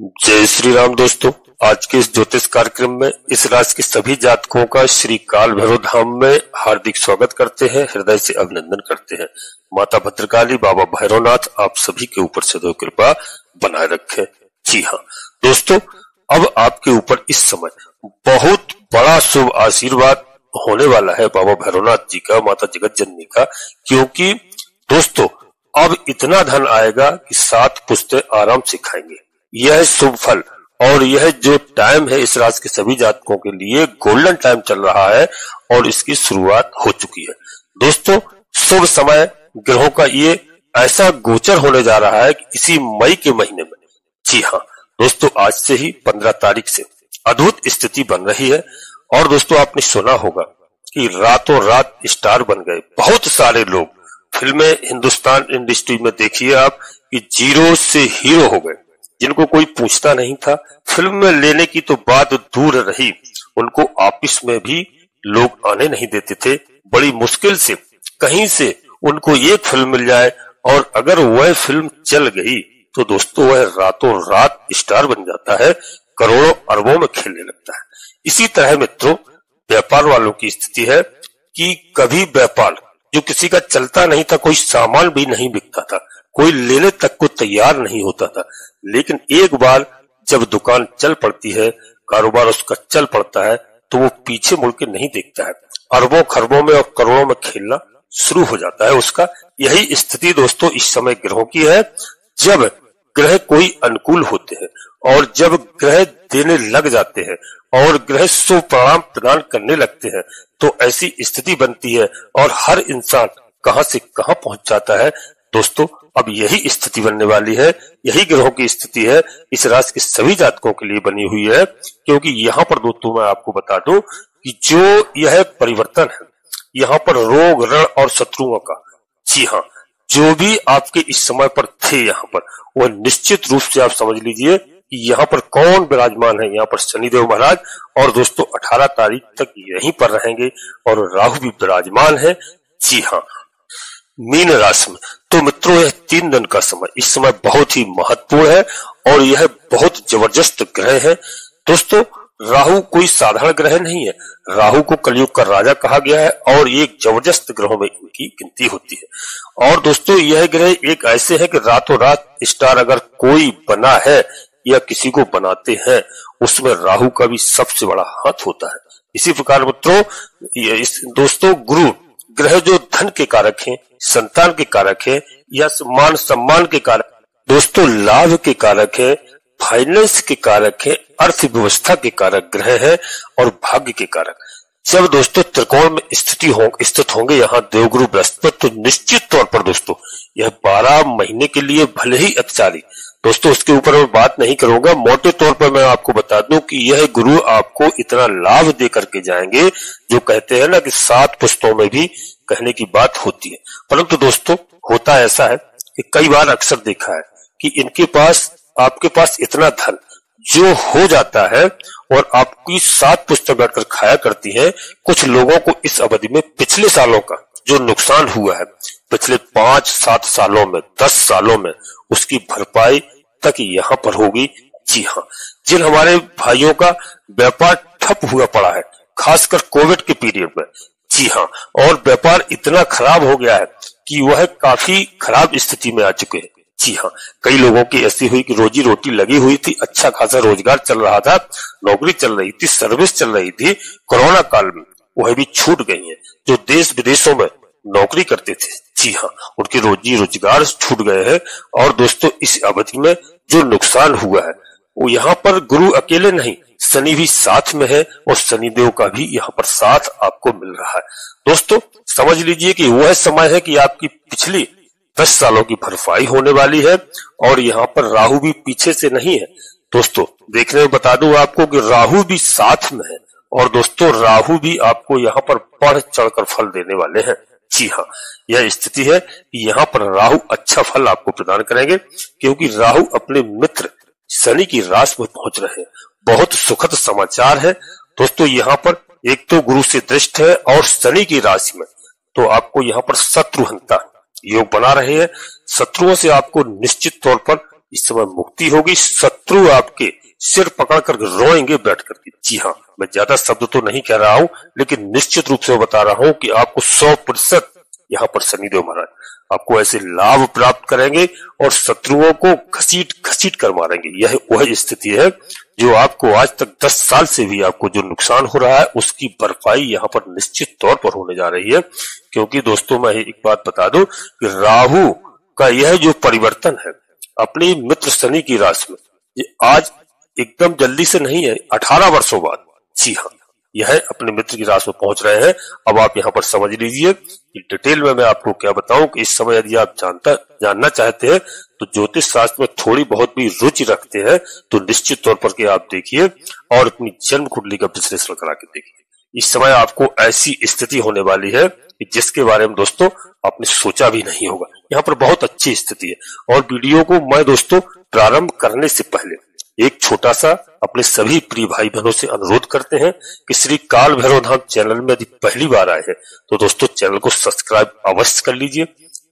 जय श्री राम दोस्तों। आज के इस ज्योतिष कार्यक्रम में इस राशि के सभी जातकों का श्री काल भैरव धाम में हार्दिक स्वागत करते हैं, हृदय से अभिनंदन करते हैं। माता भद्रकाली, बाबा भैरवनाथ आप सभी के ऊपर सदैव कृपा बनाए रखें। जी हाँ दोस्तों, अब आपके ऊपर इस समय बहुत बड़ा शुभ आशीर्वाद होने वाला है बाबा भैरवनाथ जी का, माता जगत जननी का, क्योंकि दोस्तों अब इतना धन आएगा कि 7 पुश्तें आराम से खाएंगे। यह शुभ फल और यह जो टाइम है इस राशि के सभी जातकों के लिए गोल्डन टाइम चल रहा है और इसकी शुरुआत हो चुकी है। दोस्तों शुभ समय ग्रहों का ये ऐसा गोचर होने जा रहा है कि इसी मई के महीने में, जी हाँ दोस्तों, आज से ही 15 तारीख से अद्भुत स्थिति बन रही है। और दोस्तों आपने सुना होगा कि रातों रात स्टार बन गए बहुत सारे लोग। फिल्में हिंदुस्तान इंडस्ट्री में देखिए आप कि जीरो से हीरो हो गए, जिनको कोई पूछता नहीं था। फिल्म में लेने की तो बात दूर रही, उनको ऑफिस में भी लोग आने नहीं देते थे। बड़ी मुश्किल से कहीं से उनको एक फिल्म मिल जाए और अगर वह फिल्म चल गई तो दोस्तों वह रातों रात स्टार बन जाता है, करोड़ों अरबों में खेलने लगता है। इसी तरह मित्रों व्यापार वालों की स्थिति है कि कभी व्यापार जो किसी का चलता नहीं था, कोई सामान भी नहीं बिकता था, कोई लेने तक को तैयार नहीं होता था, लेकिन एक बार जब दुकान चल पड़ती है, कारोबार उसका चल पड़ता है, तो वो पीछे मुड़ के नहीं देखता है। अरबों खरबों में और करोड़ों में खेलना शुरू हो जाता है उसका। यही स्थिति दोस्तों इस समय ग्रहों की है। जब ग्रह कोई अनुकूल होते हैं और जब ग्रह देने लग जाते हैं और ग्रह शुभ परिणाम प्रदान करने लगते हैं तो ऐसी स्थिति बनती है और हर इंसान कहां से कहां पहुंच जाता है। दोस्तों अब यही स्थिति बनने वाली है, यही ग्रहों की स्थिति है इस राशि के सभी जातकों के लिए बनी हुई है। क्योंकि यहाँ पर दोस्तों मैं आपको बता दूं कि जो यह परिवर्तन है, यहाँ पर रोग ऋण और शत्रुओं का, जी हाँ, जो भी आपके इस समय पर थे यहाँ पर, वह निश्चित रूप से आप समझ लीजिए कि यहाँ पर कौन विराजमान है। यहाँ पर शनिदेव महाराज, और दोस्तों 18 तारीख तक यहीं पर रहेंगे और राहु भी विराजमान है, जी हाँ, मीन राशि में। तो मित्रों यह 3 दिन का समय इस समय बहुत ही महत्वपूर्ण है और यह बहुत जबरदस्त ग्रह है। दोस्तों राहु कोई साधारण ग्रह नहीं है, राहु को कलयुग का राजा कहा गया है और ये जबरदस्त ग्रहों में इनकी गिनती होती है। और दोस्तों यह ग्रह एक ऐसे है कि रातों रात स्टार अगर कोई बना है या किसी को बनाते हैं, उसमें राहु का भी सबसे बड़ा हाथ होता है। इसी प्रकार मित्रों दोस्तों गुरु ग्रह जो धन के कारक हैं, संतान के कारक है या मान सम्मान के कारक, दोस्तों लाभ के कारक है, फाइनेंस के कारक है, अर्थव्यवस्था के कारक ग्रह है और भाग्य के कारक। जब दोस्तों त्रिकोण में स्थित होंगे यहाँ देवगुरु बृहस्पति, तो निश्चित तौर पर दोस्तों यह 12 महीने के लिए भले ही अत्याचारी, दोस्तों उसके ऊपर मैं बात नहीं करूंगा, मोटे तौर पर मैं आपको बता दूं कि यह गुरु आपको इतना लाभ दे करके जाएंगे जो कहते हैं ना कि 7 पुश्तों में भी कहने की बात होती है। परंतु दोस्तों होता ऐसा है कि कई बार अक्सर देखा है कि इनके पास आपके पास इतना धन जो हो जाता है और आपकी 7 पुश्तें बैठकर खाया करती है। कुछ लोगों को इस अवधि में पिछले सालों का जो नुकसान हुआ है, पिछले 5-7 सालों में, 10 सालों में, उसकी भरपाई तक यहाँ पर होगी। जी हाँ, जिन हमारे भाइयों का व्यापार ठप हुआ पड़ा है खासकर कोविड के पीरियड में, जी हाँ, और व्यापार इतना खराब हो गया है कि वह काफी खराब स्थिति में आ चुके हैं। जी हाँ, कई लोगों की ऐसी हुई कि रोजी रोटी लगी हुई थी, अच्छा खासा रोजगार चल रहा था, नौकरी चल रही थी, सर्विस चल रही थी, कोरोना काल में वह भी छूट गई है। जो देश विदेशों में नौकरी करते थे, जी हाँ, उनके रोजी रोजगार छूट गए हैं। और दोस्तों इस अवधि में जो नुकसान हुआ है वो यहाँ पर गुरु अकेले नहीं, शनि भी साथ में है और शनिदेव का भी यहाँ पर साथ आपको मिल रहा है। दोस्तों समझ लीजिए कि वह समय है कि आपकी पिछली 10 सालों की भरपाई होने वाली है और यहाँ पर राहु भी पीछे से नहीं है। दोस्तों देखने में बता दूं आपको कि राहु भी साथ में है और दोस्तों राहु भी आपको यहाँ पर बढ़ चढ़कर फल देने वाले हैं। जी हाँ, यह स्थिति है कि यहाँ पर राहु अच्छा फल आपको प्रदान करेंगे क्योंकि राहु अपने मित्र शनि की राशि में पहुंच रहे हैं। बहुत सुखद समाचार है दोस्तों। यहाँ पर एक तो गुरु से दृष्ट है और शनि की राशि में, तो आपको यहाँ पर शत्रुहंता योग बना रहे हैं। शत्रुओं से आपको निश्चित तौर पर इस समय मुक्ति होगी, शत्रु आपके सिर पकड़कर रोएंगे बैठ करके। जी हाँ, मैं ज्यादा शब्द तो नहीं कह रहा हूं, लेकिन निश्चित रूप से बता रहा हूं कि आपको 100% यहाँ पर शनिदेव महाराज आपको ऐसे लाभ प्राप्त करेंगे और शत्रुओं को घसीट घसीट कर मारेंगे। यह वह स्थिति है जो आपको आज तक 10 साल से भी आपको जो नुकसान हो रहा है उसकी भरपाई यहाँ पर निश्चित तौर पर होने जा रही है। क्योंकि दोस्तों मैं एक बात बता दूं कि राहु का यह जो परिवर्तन है अपनी मित्र शनि की राशि में, ये आज एकदम जल्दी से नहीं है, 18 वर्षों बाद, जी हाँ, यह अपने मित्र की राशि में पहुंच रहे हैं। अब आप यहाँ पर समझ लीजिए कि डिटेल में मैं आपको क्या बताऊं कि इस समय यदि आप जानना चाहते हैं तो ज्योतिष शास्त्र में थोड़ी बहुत भी रुचि रखते हैं तो निश्चित तौर पर के आप देखिए और अपनी जन्म कुंडली का विश्लेषण करा के देखिए। इस समय आपको ऐसी स्थिति होने वाली है कि जिसके बारे में दोस्तों आपने सोचा भी नहीं होगा। यहाँ पर बहुत अच्छी स्थिति है। और वीडियो को मैं दोस्तों प्रारंभ करने से पहले एक छोटा सा अपने सभी प्रिय भाई बहनों से अनुरोध करते हैं कि श्री काल भैरव धाम चैनल में यदि पहली बार आए हैं तो दोस्तों चैनल को सब्सक्राइब अवश्य कर लीजिए।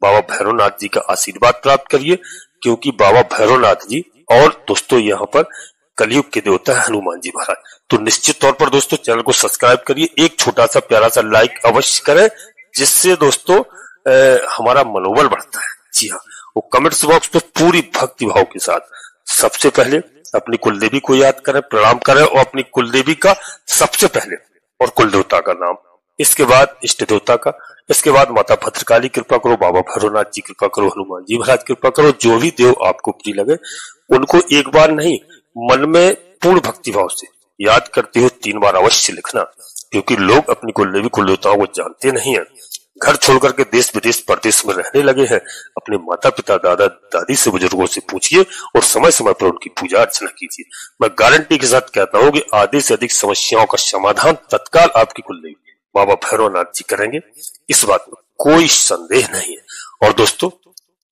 बाबा भैरवनाथ जी का आशीर्वाद प्राप्त करिए, क्योंकि बाबा भैरवनाथ जी और दोस्तों यहाँ पर कलयुग के देवता है हनुमान जी महाराज। तो निश्चित तौर पर दोस्तों चैनल को सब्सक्राइब करिए, एक छोटा सा प्यारा सा लाइक अवश्य करें, जिससे दोस्तों हमारा मनोबल बढ़ता है। जी हाँ, वो कमेंट्स बॉक्स में पूरी भक्ति भाव के साथ सबसे पहले अपनी कुलदेवी को याद करें, प्रणाम करें और अपनी कुलदेवी का सबसे पहले और कुल देवता का नाम, इसके बाद इष्ट देवता का, इसके बाद माता भद्रकाली कृपा करो, बाबा भैरवनाथ जी कृपा करो, हनुमान जी महाराज कृपा करो। जो भी देव आपको प्रिय लगे उनको एक बार नहीं, मन में पूर्ण भक्ति भाव से याद करते हो 3 बार अवश्य लिखना, क्योंकि लोग अपनी कुलदेवी कुल देवताओं को जानते नहीं है। घर छोड़कर के देश विदेश परदेश में रहने लगे हैं। अपने माता पिता दादा दादी से बुजुर्गों से पूछिए और समय समय पर उनकी पूजा अर्चना कीजिए। मैं गारंटी के साथ कहता हूँ कि आधे से अधिक समस्याओं का समाधान तत्काल आपकी कुलदेवी बाबा भैरवनाथ जी करेंगे, इस बात में कोई संदेह नहीं है। और दोस्तों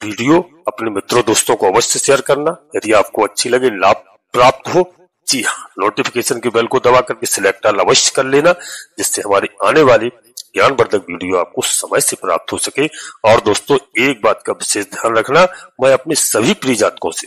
वीडियो अपने मित्रों दोस्तों को अवश्य शेयर करना यदि आपको अच्छी लगे, लाभ प्राप्त हो। जी हाँ, नोटिफिकेशन की बेल को दबा करके सिलेक्ट ऑल अवश्य कर लेना, जिससे हमारी आने वाली ज्ञानवर्धक वीडियो आपको समय से प्राप्त हो सके। और दोस्तों एक बात का विशेष ध्यान रखना, मैं अपने सभी प्रिय जातकों से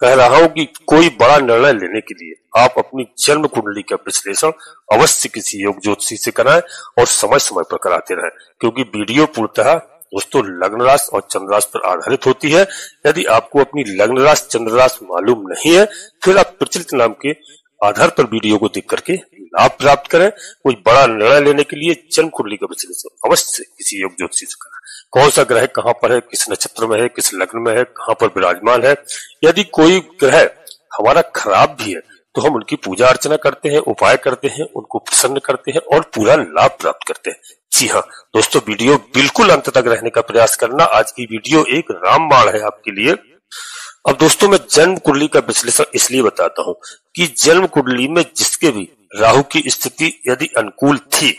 कह रहा हूं कि कोई बड़ा निर्णय लेने के लिए आप अपनी जन्म कुंडली का विश्लेषण अवश्य किसी योग ज्योतिषी से कराएं और समय समय पर कराते रहें, क्योंकि वीडियो पूर्णतः दोस्तों लग्न राशि और चंद्र राशि पर आधारित होती है। यदि आपको अपनी लग्न राशि चंद्र राशि मालूम नहीं है, फिर आप प्रचलित नाम के आधार पर वीडियो को देख करके लाभ प्राप्त करें। कोई बड़ा निर्णय लेने के लिए जन्म कुंडली का विश्लेषण अवश्य किसी योग ज्योतिषी से करें। कौन सा ग्रह कहाँ पर है, किस नक्षत्र में है, किस लग्न में है, कहाँ पर विराजमान है। यदि कोई ग्रह हमारा खराब भी है तो हम उनकी पूजा अर्चना करते हैं, उपाय करते हैं, उनको प्रसन्न करते हैं और पूरा लाभ प्राप्त करते हैं। जी हाँ दोस्तों, वीडियो बिल्कुल अंत तक रहने का प्रयास करना। आज की वीडियो एक रामबाण है आपके लिए। अब दोस्तों मैं जन्म कुंडली का विश्लेषण इसलिए बताता हूं कि जन्म कुंडली में जिसके भी राहु की स्थिति यदि अनुकूल थी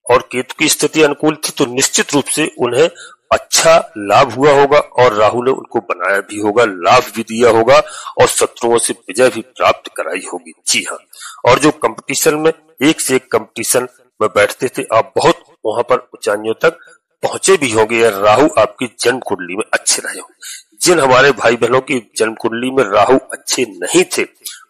और केतु की स्थिति अनुकूल थी तो निश्चित रूप से उन्हें अच्छा लाभ हुआ होगा और राहु ने उनको बनाया भी होगा, लाभ भी दिया होगा और शत्रुओं से विजय भी प्राप्त कराई होगी। जी हाँ, और जो कंपटीशन में एक से एक कंपटीशन में बैठते थे, आप बहुत वहां पर ऊंचाइयों तक पहुंचे भी होंगे। राहु आपकी जन्म कुंडली में अच्छे रहे होंगे। जिन हमारे भाई बहनों की जन्म कुंडली में राहु अच्छे नहीं थे,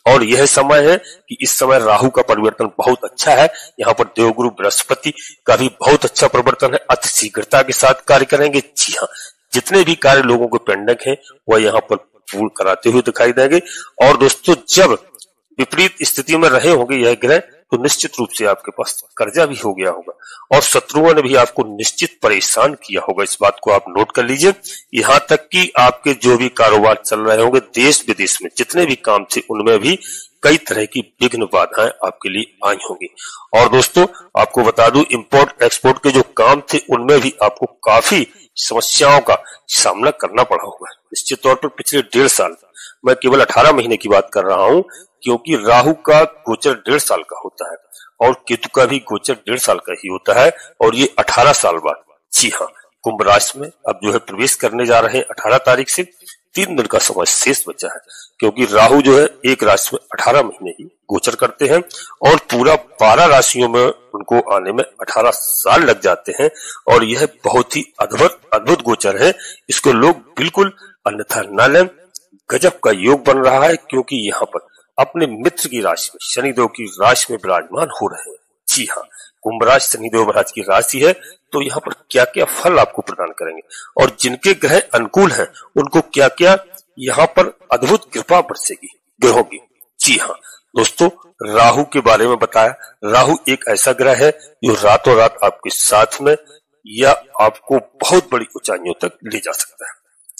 और यह समय है कि इस समय राहु का परिवर्तन बहुत अच्छा है। यहाँ पर देवगुरु बृहस्पति का भी बहुत अच्छा परिवर्तन है, अति शीघ्रता के साथ कार्य करेंगे। जी हाँ, जितने भी कार्य लोगों के पेंडिंग हैं वह यहाँ पर पूर्ण कराते हुए दिखाई देंगे। और दोस्तों जब विपरीत स्थिति में रहे होंगे यह ग्रह तो निश्चित रूप से आपके पास कर्जा भी हो गया होगा और शत्रुओं ने भी आपको निश्चित परेशान किया होगा। इस बात को आप नोट कर लीजिए। यहाँ तक कि आपके जो भी कारोबार चल रहे होंगे देश विदेश में जितने भी काम थे उनमें भी कई तरह की विघ्न बाधाएं आपके लिए आई होंगी। और दोस्तों आपको बता दूं, इंपोर्ट एक्सपोर्ट के जो काम थे उनमें भी आपको काफी समस्याओं का सामना करना पड़ा होगा। निश्चित तौर पर पिछले 1.5 साल, मैं केवल 18 महीने की बात कर रहा हूं, क्योंकि राहु का गोचर 1.5 साल का होता है और केतु का भी गोचर 1.5 साल का ही होता है, और ये 18 साल बाद जी हाँ कुंभ राशि में अब जो है प्रवेश करने जा रहे हैं 18 तारीख से। 3 दिन का समय शेष बचा है, क्योंकि राहु जो है एक राशि में 18 महीने ही गोचर करते हैं और पूरा 12 राशियों में उनको आने में 18 साल लग जाते हैं। और यह बहुत ही अद्भुत गोचर है, इसको लोग बिल्कुल अन्यथा न लें। गजब का योग बन रहा है, क्योंकि यहाँ पर अपने मित्र की राशि में शनिदेव की राशि में विराजमान हो रहे हैं। जी हाँ, कुंभ राशि शनिदेव महाराज की राशि है, तो यहाँ पर क्या क्या फल आपको प्रदान करेंगे और जिनके ग्रह अनुकूल हैं उनको क्या क्या यहाँ पर अद्भुत कृपा बरसेगी ग्रहों की। जी हाँ दोस्तों, राहु के बारे में बताया। राहु एक ऐसा ग्रह है जो रातों रात आपके साथ में या आपको बहुत बड़ी ऊंचाइयों तक ले जा सकता है,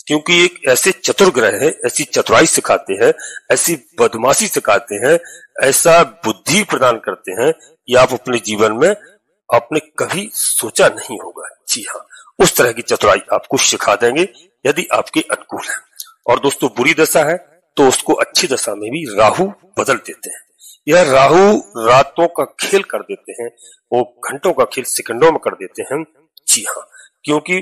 क्योंकि एक ऐसे चतुर ग्रह है, ऐसी चतुराई सिखाते हैं, ऐसी बदमाशी सिखाते हैं, ऐसा बुद्धि प्रदान करते हैं कि आप अपने जीवन में आपने कभी सोचा नहीं होगा। जी हाँ, उस तरह की चतुराई आपको सिखा देंगे यदि आपके अनुकूल है। और दोस्तों, बुरी दशा है तो उसको अच्छी दशा में भी राहु बदल देते हैं। यह राहु रातों का खेल कर देते हैं, वो घंटों का खेल सेकंडों में कर देते हैं। जी हाँ, क्योंकि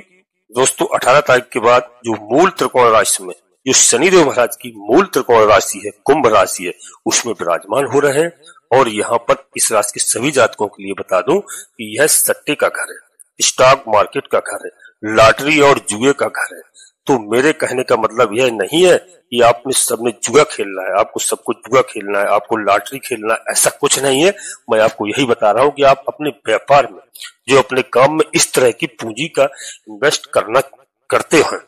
दोस्तों 18 तारीख के बाद जो मूल त्रिकोण राशि में जो शनिदेव महाराज की मूल त्रिकोण राशि है, कुंभ राशि है, उसमें विराजमान हो रहे हैं। और यहाँ पर इस राशि के सभी जातकों के लिए बता दूं कि यह सट्टे का घर है, स्टॉक मार्केट का घर है, लॉटरी और जुए का घर है। तो मेरे कहने का मतलब यह नहीं है कि आपने सबने जुआ खेलना है, आपको सबको जुआ खेलना है, आपको लॉटरी खेलना है, ऐसा कुछ नहीं है। मैं आपको यही बता रहा हूं कि आप अपने व्यापार में जो अपने काम में इस तरह की पूंजी का इन्वेस्ट करना करते हैं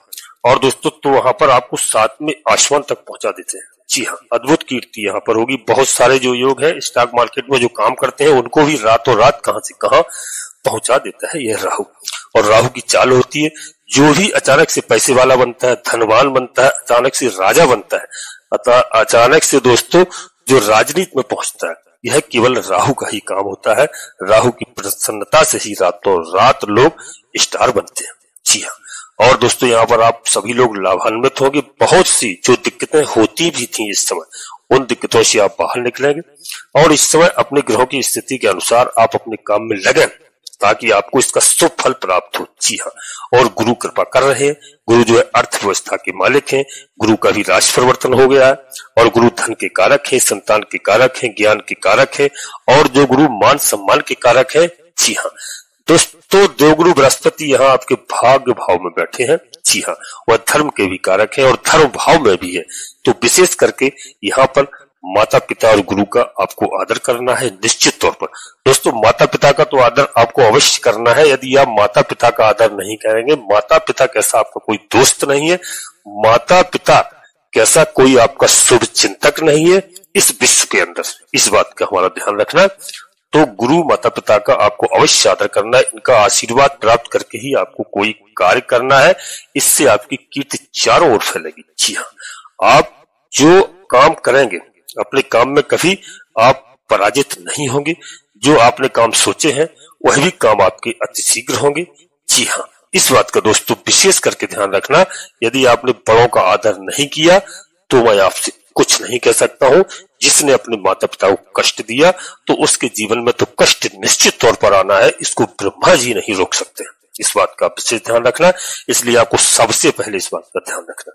और दोस्तों तो वहां पर आपको साथ में आसमान तक पहुंचा देते हैं। जी हाँ, अद्भुत कीर्ति यहाँ पर होगी। बहुत सारे जो योग है स्टॉक मार्केट में जो काम करते हैं उनको भी रातों रात कहां से कहां पहुंचा देता है यह राहु। और राहु की चाल होती है, जो भी अचानक से पैसे वाला बनता है, धनवान बनता है, अचानक से राजा बनता है, अचानक से दोस्तों जो राजनीति में पहुंचता है, यह केवल राहु का ही काम होता है। राहु की प्रसन्नता से ही रातों रात लोग स्टार बनते हैं। जी हाँ, और दोस्तों यहाँ पर आप सभी लोग लाभान्वित होंगे। बहुत सी जो दिक्कतें होती भी थी इस समय, उन दिक्कतों से आप बाहर निकलेंगे और इस समय अपने ग्रहों की स्थिति के अनुसार आप अपने काम में लगें ताकि आपको इसका शुभ फल प्राप्त हो। जी हाँ, और गुरु कृपा कर रहे हैं। गुरु जो है अर्थव्यवस्था के मालिक हैं, गुरु का भी राशि परिवर्तन हो गया है और गुरु धन के कारक हैं, संतान के कारक हैं, ज्ञान के कारक हैं और जो गुरु मान सम्मान के कारक हैं। जी हाँ दोस्तों, देवगुरु बृहस्पति यहाँ आपके भाग्य भाव में बैठे हैं। जी हाँ, वह धर्म के भी कारक हैं और धर्म भाव में भी है। तो विशेष करके यहाँ पर माता पिता और गुरु का आपको आदर करना है निश्चित तौर पर। दोस्तों, माता पिता का तो आदर आपको अवश्य करना है। यदि आप माता पिता का आदर नहीं करेंगे, माता पिता कैसा आपका कोई दोस्त नहीं है, माता पिता कैसा कोई आपका शुभ चिंतक नहीं है इस विश्व के अंदर, इस बात का हमारा ध्यान रखना। तो गुरु माता पिता का आपको अवश्य आदर करना है, इनका आशीर्वाद प्राप्त करके ही आपको कोई कार्य करना है। इससे आपकी कीर्ति चारों ओर फैलेगी। जी हाँ, आप जो काम करेंगे अपने काम में कभी आप पराजित नहीं होंगे। जो आपने काम सोचे हैं वह भी काम आपके अति शीघ्र होंगे। जी हाँ, इस बात का दोस्तों विशेष करके ध्यान रखना। यदि आपने बड़ों का आदर नहीं किया तो मैं आपसे कुछ नहीं कह सकता हूं। जिसने अपने माता पिता को कष्ट दिया तो उसके जीवन में तो कष्ट निश्चित तौर पर आना है, इसको ब्रह्मा जी नहीं रोक सकते। इस बात का विशेष ध्यान रखना, इसलिए आपको सबसे पहले इस बात का ध्यान रखना।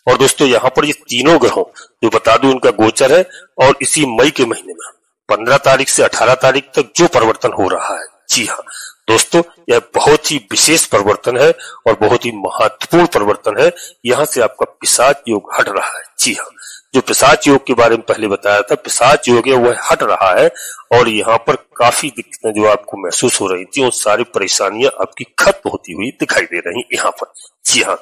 और दोस्तों यहाँ पर ये तीनों ग्रहों जो बता दूं इनका गोचर है और इसी मई के महीने में 15 तारीख से 18 तारीख तक जो परिवर्तन हो रहा है। जी हाँ दोस्तों, यह बहुत ही विशेष परिवर्तन है और बहुत ही महत्वपूर्ण परिवर्तन है। यहाँ से आपका पिशाच योग हट रहा है। जी हाँ, जो पिशाच योग के बारे में पहले बताया था, पिशाच योग है वह हट रहा है और यहाँ पर काफी दिक्कतें जो आपको महसूस हो रही थी, वो सारी परेशानियां आपकी खत्म होती हुई दिखाई दे रही यहाँ पर। जी हाँ,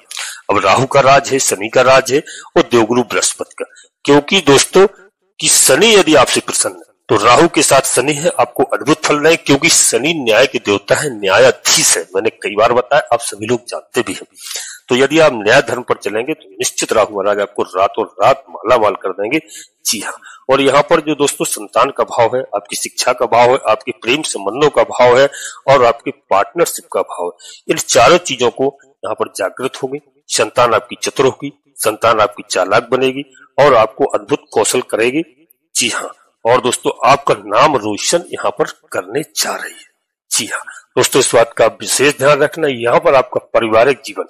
अब राहु का राज है, शनि का राज है और देवगुरु बृहस्पति का। क्योंकि दोस्तों कि शनि यदि आपसे प्रसन्न है तो राहु के साथ शनि है, आपको अद्भुत फल नहीं, क्योंकि शनि न्याय के देवता है, न्यायाधीश है। मैंने कई बार बताया, आप सभी लोग जानते भी हैं। तो यदि आप न्याय धर्म पर चलेंगे तो निश्चित राहु महाराज आपको रातों रात माला माल कर देंगे। जी हाँ, और यहाँ पर जो दोस्तों संतान का भाव है, आपकी शिक्षा का भाव है, आपके प्रेम संबंधों का भाव है और आपके पार्टनरशिप का भाव है, इन चारों चीजों को यहाँ पर जागृत होगी। संतान आपकी चतुर होगी, संतान आपकी चालाक बनेगी और आपको अद्भुत कौशल करेगी। जी हाँ, और दोस्तों आपका नाम रोशन यहाँ पर करने जा रही है। जी हाँ दोस्तों, इस बात का विशेष ध्यान रखना। यहाँ पर आपका पारिवारिक जीवन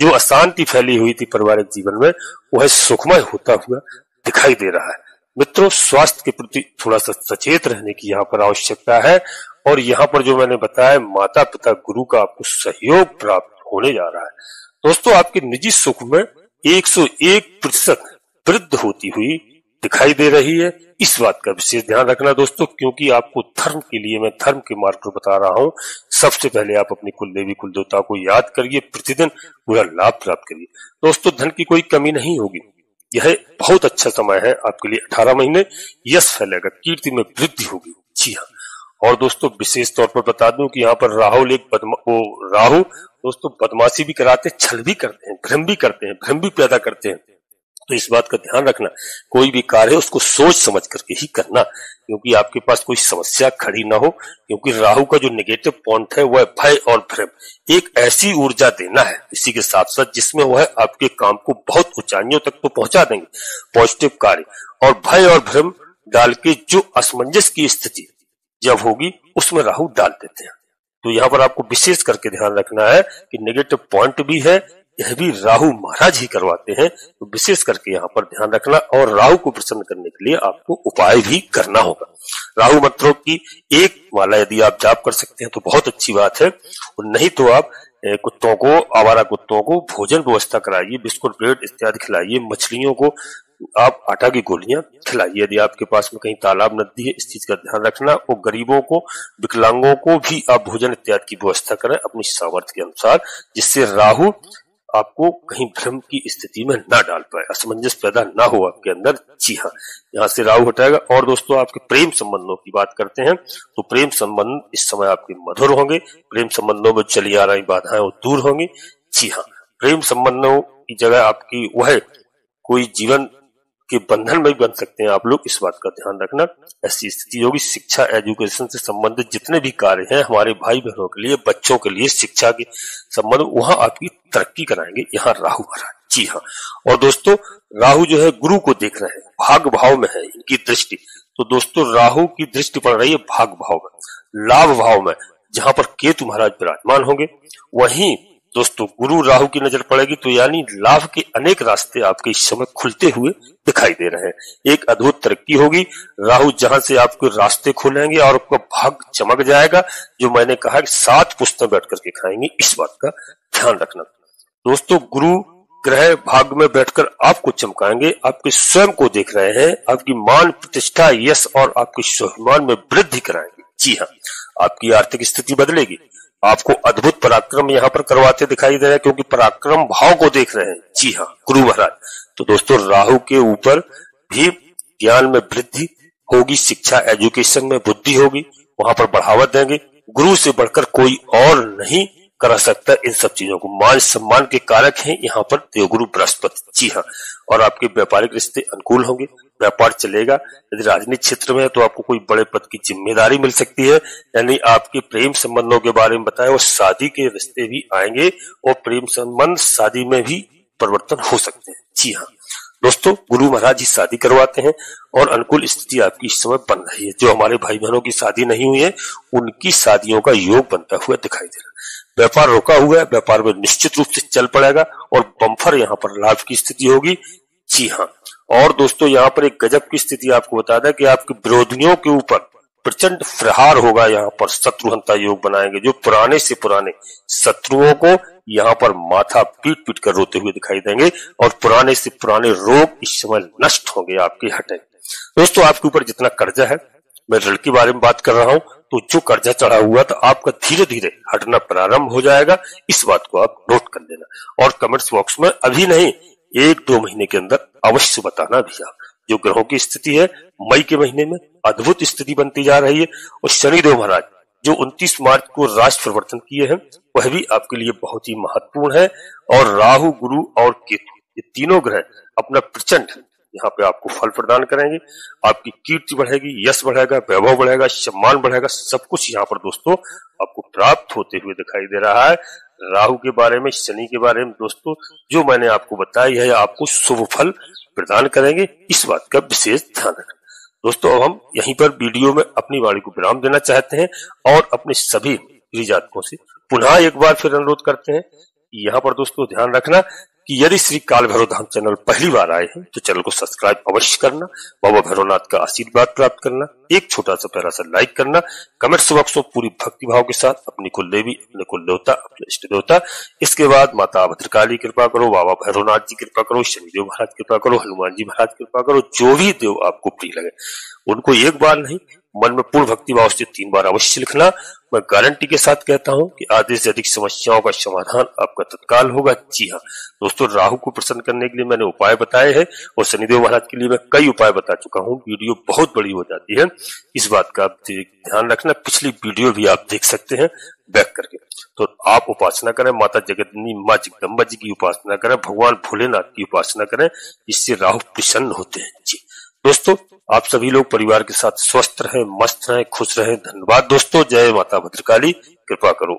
जो अशांति फैली हुई थी पारिवारिक जीवन में, वह सुखमय होता हुआ दिखाई दे रहा है। मित्रों, स्वास्थ्य के प्रति थोड़ा सा सचेत रहने की यहाँ पर आवश्यकता है। और यहाँ पर जो मैंने बताया, माता पिता गुरु का आपको सहयोग प्राप्त होने जा रहा है। दोस्तों, आपके निजी सुख में 101% वृद्धि होती हुई दिखाई दे रही है। इस बात का विशेष ध्यान रखना दोस्तों, क्योंकि आपको धर्म के लिए मैं धर्म के मार्ग पर बता रहा हूं। सबसे पहले आप अपनी कुल देवी कुल देवता को याद करिए, प्रतिदिन पूरा लाभ प्राप्त करिए। दोस्तों धन की कोई कमी नहीं होगी, यह बहुत अच्छा समय है आपके लिए। 18 महीने यश फैलेगा, कीर्ति में वृद्धि होगी। जी हाँ, और दोस्तों विशेष तौर पर बता दूं कि यहाँ पर राहु दोस्तों बदमाशी भी कराते हैं, छल भी करते हैं, भ्रम भी करते हैं, भ्रम भी पैदा करते हैं। तो इस बात का ध्यान रखना, कोई भी कार्य है उसको सोच समझ करके ही करना, क्योंकि आपके पास कोई समस्या खड़ी ना हो। क्योंकि राहु का जो नेगेटिव पॉइंट है वह भय और भ्रम, एक ऐसी ऊर्जा देना है इसी के साथ साथ जिसमें वह आपके काम को बहुत ऊंचाइयों तक तो पहुंचा देंगे, पॉजिटिव कार्य। और भय और भ्रम डाल के जो असमंजस की स्थिति जब होगी उसमें राहु डाल देते हैं। तो यहाँ पर आपको विशेष करके ध्यान रखना है कि नेगेटिव पॉइंट भी है, यह भी राहु महाराज ही करवाते हैं। तो विशेष करके यहाँ पर ध्यान रखना, और राहु को प्रसन्न करने के लिए आपको उपाय भी करना होगा। राहु मंत्रों की एक माला यदि आप जाप कर सकते हैं तो बहुत अच्छी बात है, और नहीं तो आप कुत्तों को, आवारा कुत्तों को भोजन व्यवस्था कराइए, बिस्कुट ब्रेड इत्यादि खिलाइए, मछलियों को आप आटा की गोलियां खिलाइए। यदि आपके पास में कहीं तालाब नदी है, इस चीज का ध्यान रखना। और गरीबों को, विकलांगों को भी आप भोजन इत्यादि की व्यवस्था करें अपनी सामर्थ्य के अनुसार, जिससे राहु आपको कहीं भ्रम की स्थिति में ना डाल पाए, असमंजस पैदा ना हो आपके अंदर। जी हाँ, यहाँ से राहु हटाएगा। और दोस्तों आपके प्रेम संबंधों की बात करते हैं तो प्रेम संबंध इस समय आपके मधुर होंगे, प्रेम संबंधों में चली आ रही बाधाएं वो दूर होंगी। जी हाँ, प्रेम संबंधों की जगह आपकी वह कोई जीवन के बंधन में बन सकते हैं आप लोग, इस बात का ध्यान रखना। ऐसी स्थिति होगी। शिक्षा, एजुकेशन से संबंधित जितने भी कार्य हैं हमारे भाई बहनों के लिए, बच्चों के लिए, शिक्षा के संबंध, वहां आपकी तरक्की कराएंगे यहाँ राहु महाराज। जी हाँ, और दोस्तों राहु जो है गुरु को देख रहे हैं, भाग भाव में है इनकी दृष्टि। तो दोस्तों राहु की दृष्टि पड़ रही है भाग भाव में, लाभ भाव में, जहां पर केतु महाराज विराजमान होंगे। वहीं दोस्तों गुरु राहु की नजर पड़ेगी तो यानी लाभ के अनेक रास्ते आपके इस समय खुलते हुए दिखाई दे रहे हैं। एक अद्भुत तरक्की होगी। राहु जहां से आपके रास्ते खुलेंगे और आपका भाग चमक जाएगा, जो मैंने कहा कि 7 पुस्तक बैठ करके खाएंगे, इस बात का ध्यान रखना। दोस्तों गुरु ग्रह भाग में बैठकर आपको चमकाएंगे, आपके स्वयं को देख रहे हैं, आपकी मान प्रतिष्ठा, यश और आपके स्वाभिमान में वृद्धि कराएंगे। जी हाँ, आपकी आर्थिक स्थिति बदलेगी, आपको अद्भुत पराक्रम यहाँ पर करवाते दिखाई दे रहे हैं, क्योंकि पराक्रम भाव को देख रहे हैं। जी हाँ, गुरु महाराज। तो दोस्तों राहु के ऊपर भी ज्ञान में वृद्धि होगी, शिक्षा एजुकेशन में बुद्धि होगी, वहां पर बढ़ावा देंगे। गुरु से बढ़कर कोई और नहीं करा सकता इन सब चीजों को। मान सम्मान के कारक हैं यहाँ पर देवगुरु बृहस्पति। जी हाँ, और आपके व्यापारिक रिश्ते अनुकूल होंगे, व्यापार चलेगा। यदि राजनीतिक क्षेत्र में है तो आपको कोई बड़े पद की जिम्मेदारी मिल सकती है, यानी आपके प्रेम संबंधों के बारे में बताया, और शादी के रिश्ते भी आएंगे और प्रेम संबंध शादी में भी परिवर्तन हो सकते हैं। जी हाँ दोस्तों, गुरु महाराज ही शादी करवाते हैं और अनुकूल स्थिति आपकी इस समय बन रही है। जो हमारे भाई बहनों की शादी नहीं हुई है उनकी शादियों का योग बनता हुआ दिखाई दे रहा है। व्यापार रोका हुआ है, व्यापार में निश्चित रूप से चल पड़ेगा और बम्फर यहाँ पर लाभ की स्थिति होगी। जी हाँ, और दोस्तों यहाँ पर एक गजब की स्थिति आपको बता दें कि आपके विरोधियों के ऊपर प्रचंड प्रहार होगा। यहाँ पर शत्रुहंता योग बनाएंगे, जो पुराने से पुराने शत्रुओं को यहाँ पर माथा पीट पीट कर रोते हुए दिखाई देंगे, और पुराने से पुराने रोग इस समय नष्ट होंगे, आपके हटेंगे। दोस्तों आपके ऊपर जितना कर्जा है, मैं ऋण के बारे में बात कर रहा हूं, तो जो कर्जा चढ़ा हुआ तो आपका धीरे धीरे हटना प्रारंभ हो जाएगा। इस बात को आप नोट कर लेना, और कमेंट्स बॉक्स में अभी नहीं 1-2 महीने के अंदर अवश्य बताना भी आप। जो ग्रहों की स्थिति है मई के महीने में अद्भुत स्थिति बनती जा रही है, और शनिदेव महाराज जो 29 मार्च को राशि परिवर्तन किए हैं वह भी आपके लिए बहुत ही महत्वपूर्ण है। और राहु, गुरु और केतु, ये तीनों ग्रह अपना प्रचंड यहाँ पे आपको फल प्रदान करेंगे। आपकी कीर्ति बढ़ेगी, यश बढ़ेगा, वैभव बढ़ेगा, सम्मान बढ़ेगा, सब कुछ यहाँ पर दोस्तों आपको प्राप्त होते हुए दिखाई दे रहा है। राहु के बारे में, शनि के बारे में दोस्तों जो मैंने आपको बताई है आपको शुभ फल प्रदान करेंगे, इस बात का विशेष ध्यान रखना। दोस्तों अब हम यहीं पर वीडियो में अपनी वाणी को विराम देना चाहते हैं, और अपने सभी जातकों से पुनः एक बार फिर अनुरोध करते हैं। यहाँ पर दोस्तों ध्यान रखना कि यदि श्री काल भैरव धाम चैनल पहली बार आए हैं तो चैनल को सब्सक्राइब अवश्य करना, बाबा भैरवनाथ का आशीर्वाद प्राप्त करना, एक छोटा सा प्यारा सा लाइक करना, कमेंट्स बॉक्स में पूरी भक्ति भाव के साथ अपनी कुल देवी, अपने कुल देवता, अपने इष्ट देवता, इसके बाद माता भद्रकाली कृपा करो, बाबा भैरवनाथ जी कृपा करो, शनिदेव महाराज कृपा करो, हनुमान जी महाराज कृपा करो, जो भी देव आपको प्रिय लगे उनको एक बार नहीं मन में पूर्ण भक्ति भाव से 3 बार अवश्य लिखना। मैं गारंटी के साथ कहता हूं कि आधे से अधिक समस्याओं का समाधान आपका तत्काल होगा। जी हाँ दोस्तों, राहु को प्रसन्न करने के लिए मैंने उपाय बताए हैं और शनिदेव महाराज के लिए मैं कई उपाय बता चुका हूं। वीडियो बहुत बड़ी हो जाती है, इस बात का आप ध्यान रखना। पिछली वीडियो भी आप देख सकते हैं बैक करके। तो आप उपासना करें, माता जगदम्बा माँ जगदम्बा जी की उपासना करें, भगवान भोलेनाथ की उपासना करें, इससे राहु प्रसन्न होते हैं। जी दोस्तों, आप सभी लोग परिवार के साथ स्वस्थ रहें, मस्त रहें, खुश रहें। धन्यवाद दोस्तों। जय माता भद्रकाली, कृपा करो।